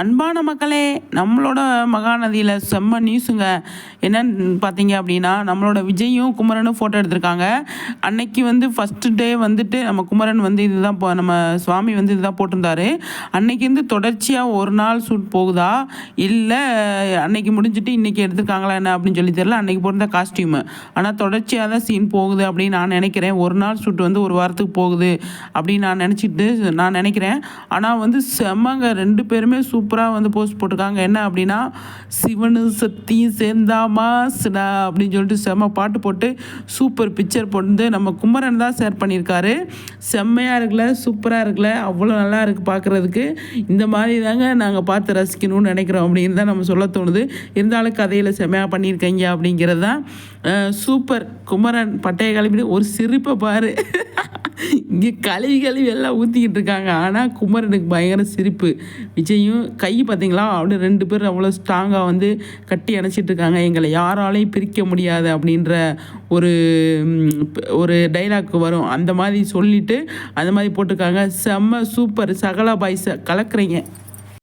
அன்பான மக்களே, நம்மளோட மகாநதியில் செம்ம நியூஸுங்க. என்னன்னு பார்த்தீங்க அப்படின்னா, நம்மளோட விஜயும் குமரனும் ஃபோட்டோ எடுத்திருக்காங்க. அன்னைக்கு வந்து ஃபஸ்ட்டு டே வந்துட்டு நம்ம குமரன் வந்து இதுதான் நம்ம சுவாமி வந்து இதுதான் போட்டிருந்தாரு. அன்னைக்கு வந்து தொடர்ச்சியாக ஒரு நாள் ஷூட் போகுதா, இல்லை அன்னைக்கு முடிஞ்சுட்டு இன்றைக்கி எடுத்திருக்காங்களா என்ன அப்படின்னு சொல்லி தெரியல. அன்னைக்கு போட்டிருந்த காஸ்டியூமு, ஆனால் தொடர்ச்சியாக தான் சீன் போகுது அப்படின்னு நான் நினைக்கிறேன். ஒரு நாள் ஷூட் வந்து ஒரு வாரத்துக்கு போகுது அப்படின்னு நான் நினைக்கிறேன். ஆனால் வந்து செம்மங்க, ரெண்டு பேருமே சூப்பராக வந்து போஸ்ட் போட்டிருக்காங்க. என்ன அப்படின்னா, சிவனு சக்தியும் சேர்ந்தாமாஸ்டா அப்படின்னு சொல்லிட்டு செம்ம பாட்டு போட்டு சூப்பர் பிக்சர் போட்டு நம்ம குமரன் தான் ஷேர் பண்ணியிருக்காரு. செம்மையாக இருக்குல்ல, சூப்பராக இருக்குல்ல, அவ்வளோ நல்லா இருக்குது பார்க்குறதுக்கு. இந்த மாதிரி தாங்க நாங்கள் பார்த்து ரசிக்கணும்னு நினைக்கிறோம் அப்படின்னு தான் நம்ம சொல்ல தோணுது. இருந்தாலும் கதையில் செம்மையாக பண்ணியிருக்கீங்க அப்படிங்கிறது தான் சூப்பர். குமரன் பட்டையை கிளப்பிட்டு ஒரு சிரிப்பை பாரு. இங்கே கழுவி எல்லாம் ஊற்றிக்கிட்டு இருக்காங்க. ஆனால் குமரனுக்கு பயங்கர சிரிப்பு. விஜயும் கை பார்த்தீங்களா, அப்படியே ரெண்டு பேரும் அவ்வளோ ஸ்ட்ராங்காக வந்து கட்டி அணைச்சிட்டு இருக்காங்க. எங்களை யாராலையும் பிரிக்க முடியாது அப்படின்ற ஒரு டைலாக் வரும். அந்த மாதிரி சொல்லிட்டு அந்த மாதிரி போட்டிருக்காங்க. செம்ம சூப்பர். சகலா பாய்ஸை கலக்குறீங்க.